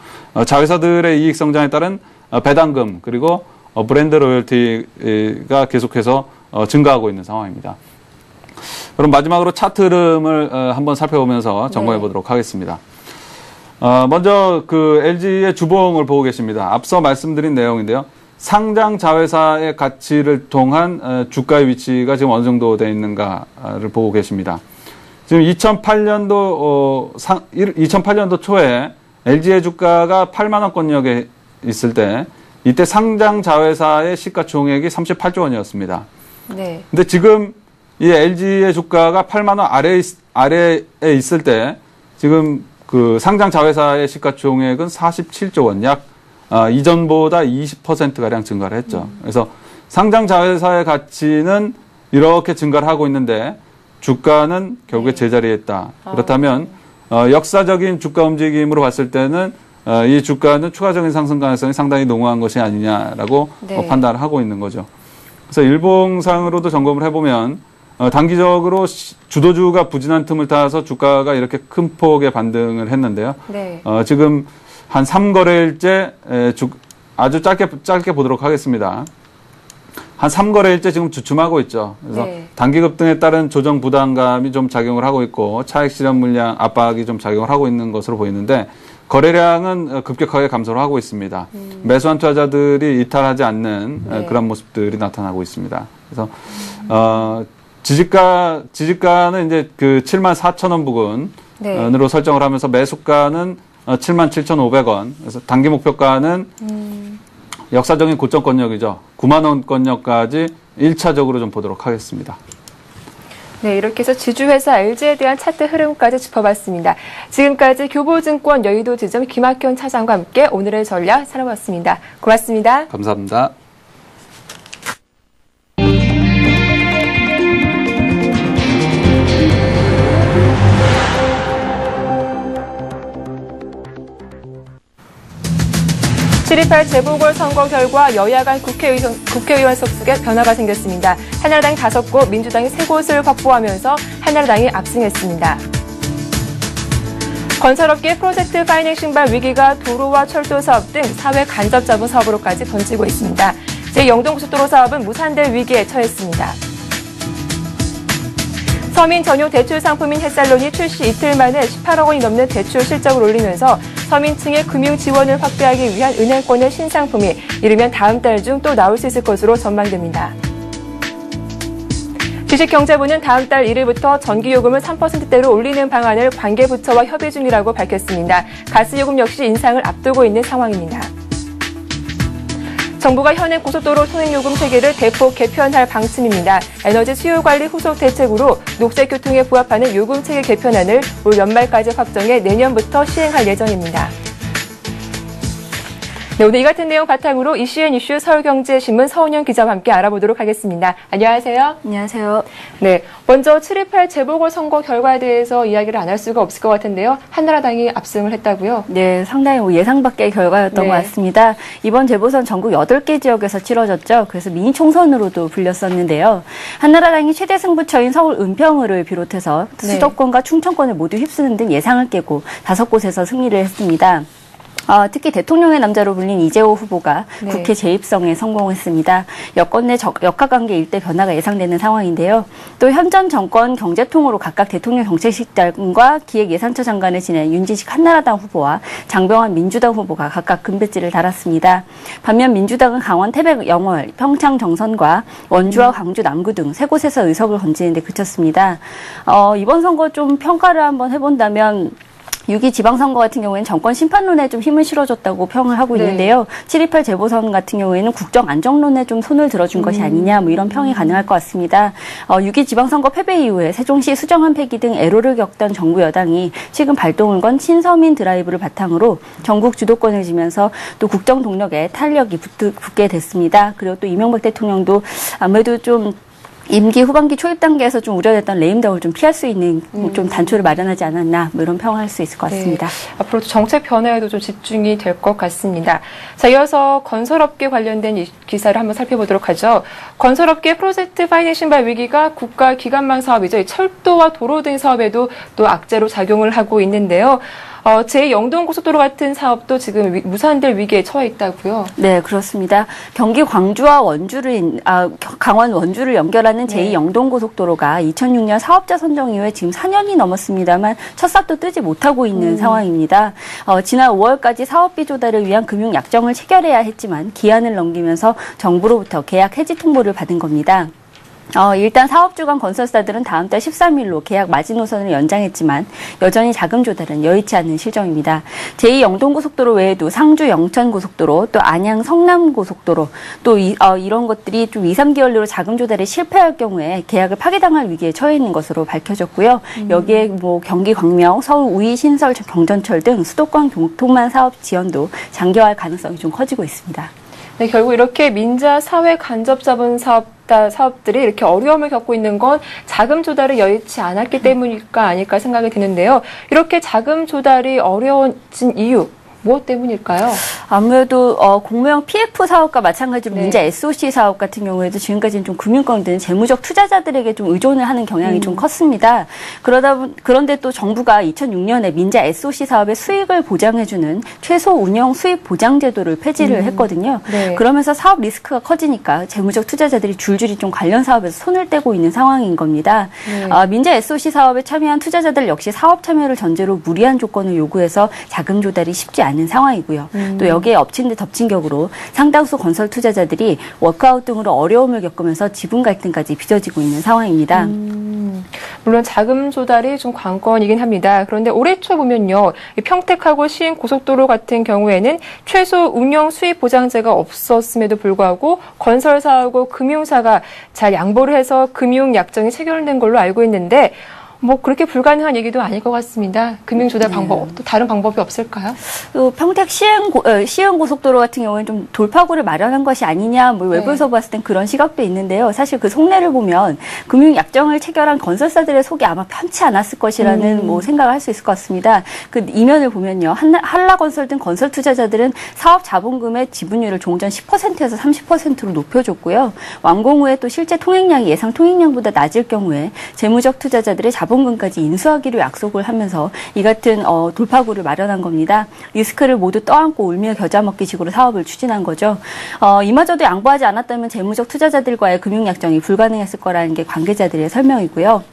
자회사들의 이익 성장에 따른 배당금 그리고 브랜드 로열티가 계속해서 증가하고 있는 상황입니다. 그럼 마지막으로 차트 흐름을 한번 살펴보면서 점검해 보도록 하겠습니다. 먼저 그 LG의 주봉을 보고 계십니다. 앞서 말씀드린 내용인데요. 상장 자회사의 가치를 통한 주가의 위치가 지금 어느 정도 되어 있는가를 보고 계십니다. 지금 2008년도 초에 LG의 주가가 8만 원권역에 있을 때 이때 상장 자회사의 시가총액이 38조 원이었습니다. 네. 근데 지금 이 LG의 주가가 8만 원 아래에 있을 때 지금 그 상장 자회사의 시가총액은 47조 원, 약 이전보다 20%가량 증가를 했죠. 그래서 상장 자회사의 가치는 이렇게 증가를 하고 있는데 주가는 결국에 제자리에 있다. 그렇다면 역사적인 주가 움직임으로 봤을 때는 이 주가는 추가적인 상승 가능성이 상당히 농후한 것이 아니냐라고 판단을 하고 있는 거죠. 그래서 일봉상으로도 점검을 해보면 단기적으로 주도주가 부진한 틈을 타서 주가가 이렇게 큰 폭의 반등을 했는데요. 네. 지금 한 3거래일째 아주 짧게 보도록 하겠습니다. 한 3거래일째 지금 주춤하고 있죠. 그래서 단기 급등에 따른 조정 부담감이 좀 작용을 하고 있고 차익 실현 물량 압박이 좀 작용을 하고 있는 것으로 보이는데 거래량은 급격하게 감소를 하고 있습니다. 매수한 투자자들이 이탈하지 않는 그런 모습들이 나타나고 있습니다. 그래서 지지가는 이제 그 74,000원 부근으로 설정을 하면서 매수가는 77,500원. 그래서 단기 목표가는 역사적인 고점권역이죠. 9만 원권역까지 1차적으로 좀 보도록 하겠습니다. 네, 이렇게 해서 지주회사 LG에 대한 차트 흐름까지 짚어봤습니다. 지금까지 교보증권 여의도 지점 김학현 차장과 함께 오늘의 전략 살아봤습니다. 고맙습니다. 감사합니다. (7.28) 재보궐선거 결과 여야 간 국회의원 속수에 변화가 생겼습니다. 한나라당이 5곳, 민주당이 3곳을 확보하면서 한나라당이 압승했습니다. 건설업계 프로젝트 파이낸싱발 위기가 도로와 철도 사업 등 사회 간접 자본 사업으로까지 번지고 있습니다. 제 영동고속도로 사업은 무산될 위기에 처했습니다. 서민 전용 대출 상품인 햇살론이 출시 이틀 만에 18억 원이 넘는 대출 실적을 올리면서 서민층의 금융 지원을 확대하기 위한 은행권의 신상품이 이르면 다음 달 중 또 나올 수 있을 것으로 전망됩니다. 주식경제부는 다음 달 1일부터 전기요금을 3%대로 올리는 방안을 관계부처와 협의 중이라고 밝혔습니다. 가스요금 역시 인상을 앞두고 있는 상황입니다. 정부가 현행 고속도로 통행요금 체계를 대폭 개편할 방침입니다. 에너지 수요관리 후속 대책으로 녹색교통에 부합하는 요금 체계 개편안을 올 연말까지 확정해 내년부터 시행할 예정입니다. 네, 오늘 이 같은 내용 바탕으로 이슈앤 이슈 서울경제신문 서은영 기자와 함께 알아보도록 하겠습니다. 안녕하세요. 안녕하세요. 네, 먼저 7.28 재보궐선거 결과에 대해서 이야기를 안 할 수가 없을 것 같은데요. 한나라당이 압승을 했다고요? 네, 상당히 예상 밖의 결과였던 것 같습니다. 이번 재보선 전국 8개 지역에서 치러졌죠. 그래서 미니 총선으로도 불렸었는데요. 한나라당이 최대 승부처인 서울 은평을을 비롯해서 수도권과 충청권을 모두 휩쓰는 등 예상을 깨고 5곳에서 승리를 했습니다. 특히 대통령의 남자로 불린 이재호 후보가 국회 재입성에 성공했습니다. 여권 내 역학관계 일대 변화가 예상되는 상황인데요. 또 현 전 정권 경제통으로 각각 대통령 정책실장과 기획예산처 장관을 지낸 윤지식 한나라당 후보와 장병환 민주당 후보가 각각 금배지를 달았습니다. 반면 민주당은 강원 태백 영월, 평창 정선과 원주와 광주 남구 등 3곳에서 의석을 건지는 데 그쳤습니다. 이번 선거 좀 평가를 한번 해본다면 6.2 지방선거 같은 경우에는 정권 심판론에 좀 힘을 실어줬다고 평을 하고 있는데요. 7.28 재보선 같은 경우에는 국정 안정론에 좀 손을 들어준 것이 아니냐, 뭐 이런 평이 가능할 것 같습니다. 6.2 지방선거 패배 이후에 세종시 수정안 폐기 등 애로를 겪던 정부 여당이 최근 발동을 건 친서민 드라이브를 바탕으로 전국 주도권을 쥐면서 또 국정 동력에 탄력이 붙게 됐습니다. 그리고 또 이명박 대통령도 아무래도 좀 임기 후반기 초입 단계에서 좀 우려됐던 레임덕을 좀 피할 수 있는 좀 단초를 마련하지 않았나 뭐 이런 평을 할 수 있을 것 같습니다. 네. 앞으로 정책 변화에도 좀 집중이 될 것 같습니다. 자, 이어서 건설업계 관련된 이 기사를 한번 살펴보도록 하죠. 건설업계 프로젝트 파이낸싱발 위기가 국가 기관망 사업이죠. 이 철도와 도로 등 사업에도 또 악재로 작용을 하고 있는데요. 제 영동고속도로 같은 사업도 지금 무산될 위기에 처해 있다고요? 네, 그렇습니다. 경기 광주와 강원 원주를 연결하는 제2영동고속도로가 2006년 사업자 선정 이후에 지금 4년이 넘었습니다만 첫 삽도 뜨지 못하고 있는 상황입니다. 지난 5월까지 사업비 조달을 위한 금융 약정을 체결해야 했지만 기한을 넘기면서 정부로부터 계약 해지 통보를 받은 겁니다. 일단 사업주간 건설사들은 다음 달 13일로 계약 마지노선을 연장했지만 여전히 자금 조달은 여의치 않는 실정입니다. 제2영동고속도로 외에도 상주 영천고속도로, 또 안양 성남고속도로, 또 이런 것들이 좀 2, 3개월로 자금 조달에 실패할 경우에 계약을 파기당할 위기에 처해 있는 것으로 밝혀졌고요. 여기에 뭐 경기 광명, 서울 우이 신설 경전철 등 수도권 교통망 사업 지연도 장기화할 가능성이 좀 커지고 있습니다. 네, 결국 이렇게 민자 사회 간접 자본 사업들이 이렇게 어려움을 겪고 있는 건 자금 조달이 여의치 않았기 때문일까 아닐까 생각이 드는데요. 이렇게 자금 조달이 어려워진 이유, 무엇 때문일까요? 아무래도 공무형 PF 사업과 마찬가지로 민자 SOC 사업 같은 경우에도 지금까지는 좀 금융권 등 재무적 투자자들에게 좀 의존을 하는 경향이 좀 컸습니다. 그런데 또 정부가 2006년에 민자 SOC 사업의 수익을 보장해주는 최소 운영 수익 보장 제도를 폐지를 했거든요. 네. 그러면서 사업 리스크가 커지니까 재무적 투자자들이 줄줄이 좀 관련 사업에서 손을 떼고 있는 상황인 겁니다. 민자 SOC 사업에 참여한 투자자들 역시 사업 참여를 전제로 무리한 조건을 요구해서 자금 조달이 쉽지 않은 상황이고요. 또 여기에 엎친 데 덮친 격으로 상당수 건설 투자자들이 워크아웃 등으로 어려움을 겪으면서 지분 갈등까지 빚어지고 있는 상황입니다. 물론 자금 조달이 좀 관건이긴 합니다. 그런데 올해 초 보면요, 평택하고 시흥 고속도로 같은 경우에는 최소 운영 수익 보장제가 없었음에도 불구하고 건설사하고 금융사가 잘 양보를 해서 금융 약정이 체결된 걸로 알고 있는데 뭐 그렇게 불가능한 얘기도 아닐 것 같습니다. 금융 조달 방법, 또 다른 방법이 없을까요? 평택 시흥 고속도로 같은 경우는 좀 돌파구를 마련한 것이 아니냐, 뭐 외부에서 봤을 땐 그런 시각도 있는데요. 사실 그 속내를 보면 금융 약정을 체결한 건설사들의 속이 아마 편치 않았을 것이라는 뭐 생각을 할 수 있을 것 같습니다. 그 이면을 보면요, 한라건설 등 건설 투자자들은 사업 자본금의 지분율을 종전 10%에서 30%로 높여줬고요. 완공 후에 또 실제 통행량이 예상 통행량보다 낮을 경우에 재무적 투자자들의 자본금까지 인수하기로 약속을 하면서 이 같은 돌파구를 마련한 겁니다. 리스크를 모두 떠안고 울며 겨자 먹기식으로 사업을 추진한 거죠. 이마저도 양보하지 않았다면 재무적 투자자들과의 금융약정이 불가능했을 거라는 게 관계자들의 설명이고요.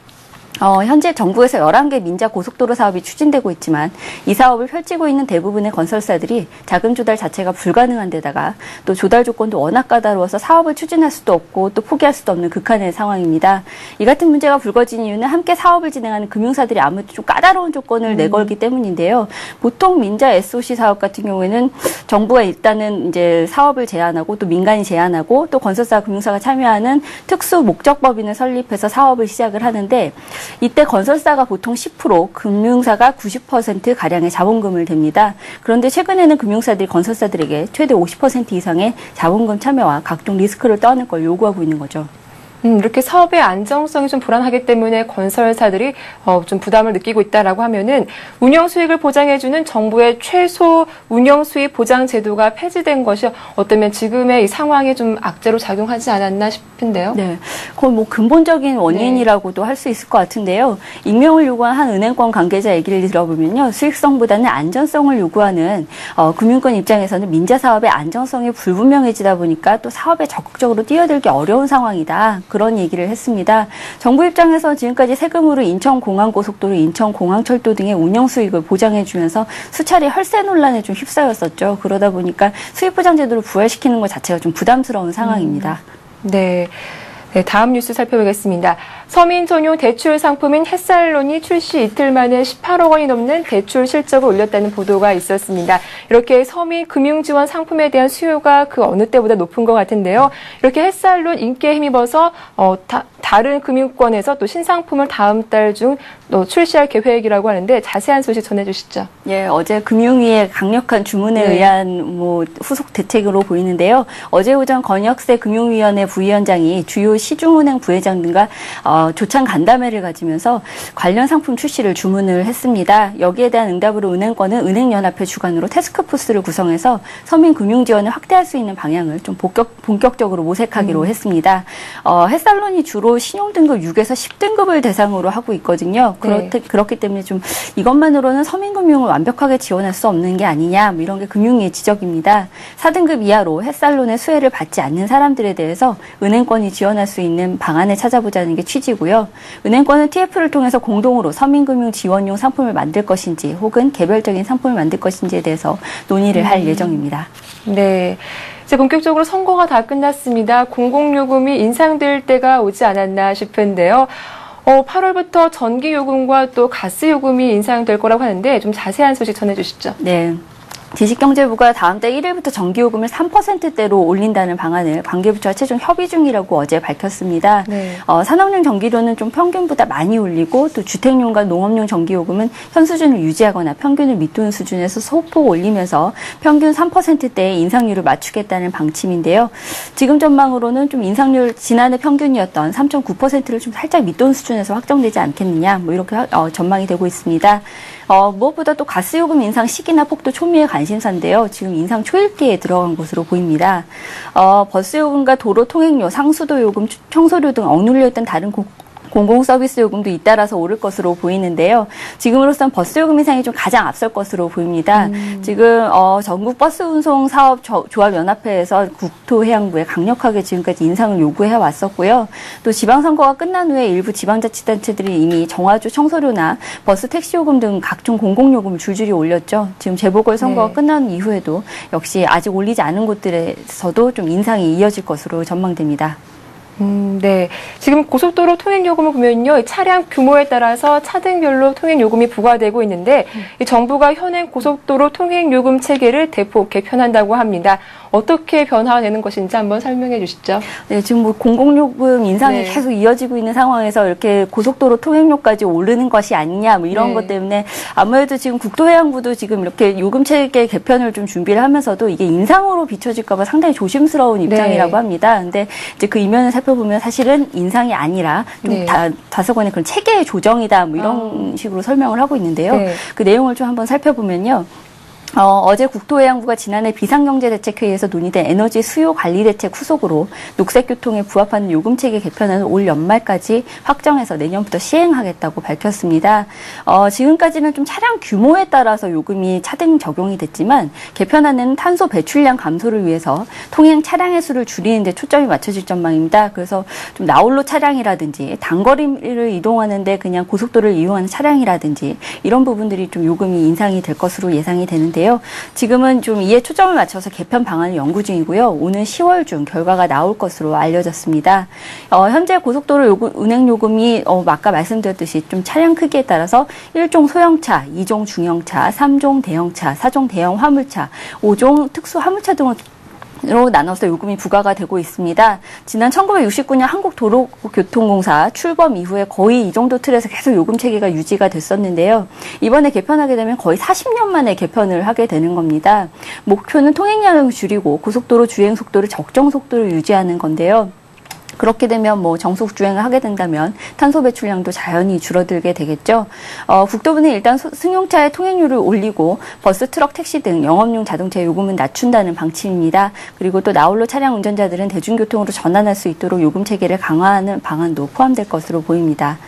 현재 정부에서 11개 민자 고속도로 사업이 추진되고 있지만 이 사업을 펼치고 있는 대부분의 건설사들이 자금 조달 자체가 불가능한 데다가 또 조달 조건도 워낙 까다로워서 사업을 추진할 수도 없고 또 포기할 수도 없는 극한의 상황입니다. 이 같은 문제가 불거진 이유는 함께 사업을 진행하는 금융사들이 아무래도 좀 까다로운 조건을 내걸기 때문인데요. 보통 민자 SOC 사업 같은 경우에는 정부가 일단은 이제 사업을 제안하고 또 민간이 제안하고 또 건설사 금융사가 참여하는 특수 목적법인을 설립해서 사업을 시작을 하는데 이때 건설사가 보통 10%, 금융사가 90%가량의 자본금을 댑니다. 그런데 최근에는 금융사들이 건설사들에게 최대 50% 이상의 자본금 참여와 각종 리스크를 떠안을 걸 요구하고 있는 거죠. 이렇게 사업의 안정성이 좀 불안하기 때문에 건설사들이 좀 부담을 느끼고 있다라고 하면은 운영 수익을 보장해주는 정부의 최소 운영 수익 보장 제도가 폐지된 것이 어쩌면 지금의 이 상황에 좀 악재로 작용하지 않았나 싶은데요. 네, 그건 뭐 근본적인 원인이라고도 할 수 있을 것 같은데요. 익명을 요구한 한 은행권 관계자 얘기를 들어보면요, 수익성보다는 안전성을 요구하는 금융권 입장에서는 민자 사업의 안정성이 불분명해지다 보니까 또 사업에 적극적으로 뛰어들기 어려운 상황이다. 그런 얘기를 했습니다. 정부 입장에서 지금까지 세금으로 인천공항고속도로, 인천공항철도 등의 운영 수익을 보장해주면서 수차례 혈세 논란에 좀 휩싸였었죠. 그러다 보니까 수익보장제도를 부활시키는 것 자체가 좀 부담스러운 상황입니다. 네, 다음 뉴스 살펴보겠습니다. 서민 전용 대출 상품인 햇살론이 출시 이틀 만에 18억 원이 넘는 대출 실적을 올렸다는 보도가 있었습니다. 이렇게 서민 금융 지원 상품에 대한 수요가 그 어느 때보다 높은 것 같은데요. 이렇게 햇살론 인기에 힘입어서 다른 금융권에서 또 신상품을 다음 달 중 출시할 계획이라고 하는데 자세한 소식 전해주시죠. 예, 어제 금융위의 강력한 주문에 의한 후속 대책으로 보이는데요. 어제 오전 권혁세 금융위원회 부위원장이 주요 시중은행 부회장 등과 조찬 간담회를 가지면서 관련 상품 출시를 주문을 했습니다. 여기에 대한 응답으로 은행권은 은행연합회 주관으로 태스크포스를 구성해서 서민 금융 지원을 확대할 수 있는 방향을 좀 본격적으로 모색하기로 했습니다. 햇살론이 주로 신용등급 6에서 10등급을 대상으로 하고 있거든요. 그렇기 때문에 좀 이것만으로는 서민금융을 완벽하게 지원할 수 없는 게 아니냐, 이런 게 금융위의 지적입니다. 4등급 이하로 햇살론의 수혜를 받지 않는 사람들에 대해서 은행권이 지원할 수 있는 방안을 찾아보자는 게 취지고요. 은행권은 TF를 통해서 공동으로 서민금융 지원용 상품을 만들 것인지 혹은 개별적인 상품을 만들 것인지에 대해서 논의를 할 예정입니다. 네. 이제 본격적으로 선거가 다 끝났습니다. 공공요금이 인상될 때가 오지 않았나 싶은데요. 8월부터 전기요금과 또 가스요금이 인상될 거라고 하는데 좀 자세한 소식 전해주시죠. 네. 지식경제부가 다음 달 1일부터 전기요금을 3%대로 올린다는 방안을 관계부처와 최종 협의 중이라고 어제 밝혔습니다. 네. 산업용 전기료는 좀 평균보다 많이 올리고 또 주택용과 농업용 전기요금은 현 수준을 유지하거나 평균을 밑도는 수준에서 소폭 올리면서 평균 3%대의 인상률을 맞추겠다는 방침인데요. 지금 전망으로는 좀 인상률 지난해 평균이었던 3.9%를 좀 살짝 밑도는 수준에서 확정되지 않겠느냐, 이렇게 전망이 되고 있습니다. 무엇보다 또 가스요금 인상 시기나 폭도 초미의 관심사인데요. 지금 인상 초읽기에 들어간 것으로 보입니다. 버스요금과 도로 통행료, 상수도 요금, 청소료 등 억눌려 있던 다른 공공서비스 요금도 잇따라서 오를 것으로 보이는데요. 지금으로선 버스 요금 인상이 좀 가장 앞설 것으로 보입니다. 지금 전국 버스 운송 사업 조합 연합회에서 국토해양부에 강력하게 지금까지 인상을 요구해 왔었고요. 또 지방선거가 끝난 후에 일부 지방자치단체들이 이미 정화조 청소료나 버스 택시 요금 등 각종 공공요금을 줄줄이 올렸죠. 지금 재보궐선거가 끝난 이후에도 역시 아직 올리지 않은 곳들에서도 좀 인상이 이어질 것으로 전망됩니다. 네. 지금 고속도로 통행요금을 보면요, 차량 규모에 따라서 차등별로 통행요금이 부과되고 있는데, 이 정부가 현행 고속도로 통행요금 체계를 대폭 개편한다고 합니다. 어떻게 변화되는 것인지 한번 설명해 주시죠. 네, 지금 공공요금 인상이 계속 이어지고 있는 상황에서 이렇게 고속도로 통행료까지 오르는 것이 아니냐, 이런 것 때문에 아무래도 지금 국토해양부도 지금 이렇게 요금 체계 개편을 좀 준비를 하면서도 이게 인상으로 비춰질까봐 상당히 조심스러운 입장이라고 합니다. 근데 이제 그 이면을 살펴보면 사실은 인상이 아니라 좀 다소간의 그런 체계의 조정이다, 이런 식으로 설명을 하고 있는데요. 그 내용을 좀 한번 살펴보면요. 어제 국토해양부가 지난해 비상경제대책회의에서 논의된 에너지 수요 관리 대책 후속으로 녹색교통에 부합하는 요금체계 개편은 올 연말까지 확정해서 내년부터 시행하겠다고 밝혔습니다. 지금까지는 좀 차량 규모에 따라서 요금이 차등 적용이 됐지만 개편안에는 탄소 배출량 감소를 위해서 통행 차량의 수를 줄이는 데 초점이 맞춰질 전망입니다. 그래서 좀 나홀로 차량이라든지 단거리를 이동하는데 그냥 고속도로를 이용하는 차량이라든지 이런 부분들이 좀 요금이 인상이 될 것으로 예상이 되는데요. 지금은 좀 이에 초점을 맞춰서 개편 방안을 연구 중이고요. 오는 10월 중 결과가 나올 것으로 알려졌습니다. 현재 고속도로 운행 요금이 아까 말씀드렸듯이 좀 차량 크기에 따라서 1종 소형차, 2종 중형차, 3종 대형차, 4종 대형 화물차, 5종 특수 화물차 등을 로 나눠서 요금이 부과가 되고 있습니다. 지난 1969년 한국도로교통공사 출범 이후에 거의 이 정도 틀에서 계속 요금 체계가 유지가 됐었는데요. 이번에 개편하게 되면 거의 40년 만에 개편을 하게 되는 겁니다. 목표는 통행량을 줄이고 고속도로 주행 속도를 적정 속도로 유지하는 건데요. 그렇게 되면 정속 주행을 하게 된다면 탄소 배출량도 자연히 줄어들게 되겠죠. 국토부는 일단 승용차의 통행료를 올리고 버스, 트럭, 택시 등 영업용 자동차 요금은 낮춘다는 방침입니다. 그리고 또 나홀로 차량 운전자들은 대중교통으로 전환할 수 있도록 요금 체계를 강화하는 방안도 포함될 것으로 보입니다.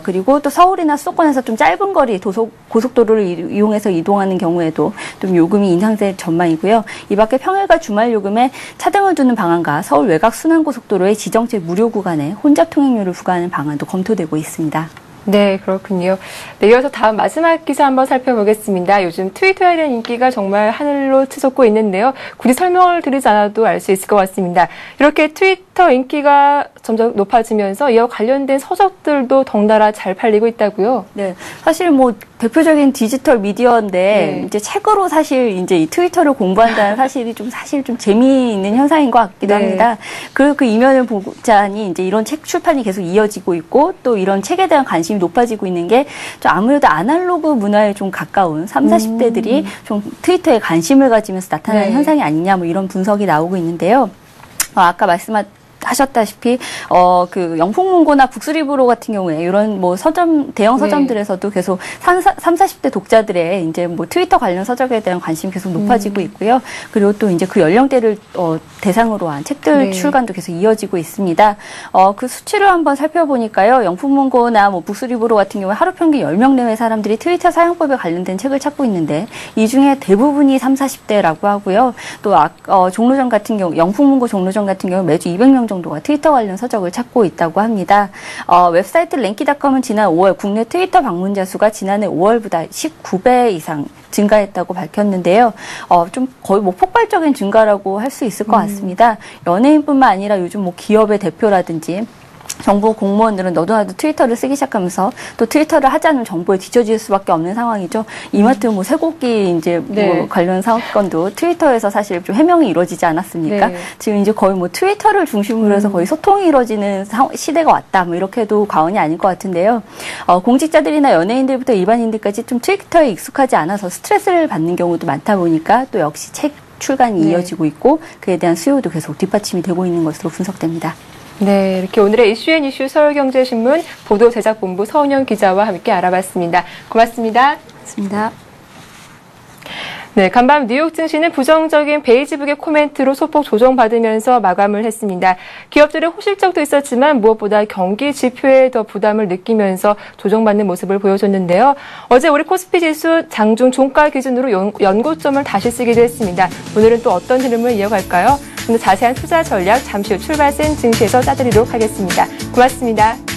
그리고 또 서울이나 수도권에서 좀 짧은 거리 고속도로를 이용해서 이동하는 경우에도 좀 요금이 인상될 전망이고요. 이 밖에 평일과 주말 요금에 차등을 두는 방안과 서울 외곽 순환고속도로의 지정 무료 구간에 혼잡 통행료를 부과하는 방안도 검토되고 있습니다. 네, 그렇군요. 네, 이어서 다음 마지막 기사 한번 살펴보겠습니다. 요즘 트위터에 대한 인기가 정말 하늘로 치솟고 있는데요. 굳이 설명을 드리지 않아도 알 수 있을 것 같습니다. 이렇게 트위터 인기가 점점 높아지면서 이와 관련된 서적들도 덩달아 잘 팔리고 있다고요? 네, 사실 뭐 대표적인 디지털 미디어인데 네. 이제 책으로 사실 이제 이 트위터를 공부한다는 사실이 좀 사실 좀 재미있는 현상인 것 같기도 네. 합니다. 그리고 그 이면을 보자니 이제 이런 책 출판이 계속 이어지고 있고 또 이런 책에 대한 관심이 높아지고 있는 게 좀 아무래도 아날로그 문화에 좀 가까운 30, 40대들이 좀 트위터에 관심을 가지면서 나타나는 네. 현상이 아니냐 뭐 이런 분석이 나오고 있는데요. 아까 하셨다시피 그 영풍문고나 북스리브로 같은 경우에 이런 뭐 서점 대형 서점들에서도 계속 30, 40대 독자들의 이제 뭐 트위터 관련 서적에 대한 관심이 계속 높아지고 있고요. 그리고 또 이제 그 연령대를 대상으로 한 책들 네. 출간도 계속 이어지고 있습니다. 그 수치를 한번 살펴보니까요. 영풍문고나 뭐 북스리브로 같은 경우에 하루 평균 10명 내외 사람들이 트위터 사용법에 관련된 책을 찾고 있는데 이 중에 대부분이 30, 40대라고 하고요. 또 종로점 같은 경우 영풍문고 종로점 같은 경우 매주 200명 정도가 트위터 관련 서적을 찾고 있다고 합니다. 웹사이트 랭키닷컴은 지난 5월 국내 트위터 방문자 수가 지난해 5월보다 19배 이상 증가했다고 밝혔는데요. 좀 거의 뭐 폭발적인 증가라고 할 수 있을 것 같습니다. 연예인뿐만 아니라 요즘 뭐 기업의 대표라든지 정부 공무원들은 너도나도 트위터를 쓰기 시작하면서 또 트위터를 하자는 정보에 뒤처질 수밖에 없는 상황이죠. 이마트 뭐 쇠고기 이제 네. 뭐 관련 사건도 트위터에서 사실 좀 해명이 이루어지지 않았습니까? 네. 지금 이제 거의 뭐 트위터를 중심으로 해서 거의 소통이 이루어지는 시대가 왔다. 뭐 이렇게도 과언이 아닐 것 같은데요. 공직자들이나 연예인들부터 일반인들까지 좀 트위터에 익숙하지 않아서 스트레스를 받는 경우도 많다 보니까 또 역시 책 출간이 네. 이어지고 있고 그에 대한 수요도 계속 뒷받침이 되고 있는 것으로 분석됩니다. 네, 이렇게 오늘의 이슈앤이슈 서울경제신문 보도제작본부 서은영 기자와 함께 알아봤습니다. 고맙습니다. 고맙습니다. 네, 간밤 뉴욕 증시는 부정적인 베이지북의 코멘트로 소폭 조정받으면서 마감을 했습니다. 기업들의 호실적도 있었지만 무엇보다 경기 지표에 더 부담을 느끼면서 조정받는 모습을 보여줬는데요. 어제 우리 코스피 지수 장중 종가 기준으로 연고점을 다시 쓰기도 했습니다. 오늘은 또 어떤 흐름을 이어갈까요? 오늘 자세한 투자 전략 잠시 후 출발센 증시에서 짜드리도록 하겠습니다. 고맙습니다.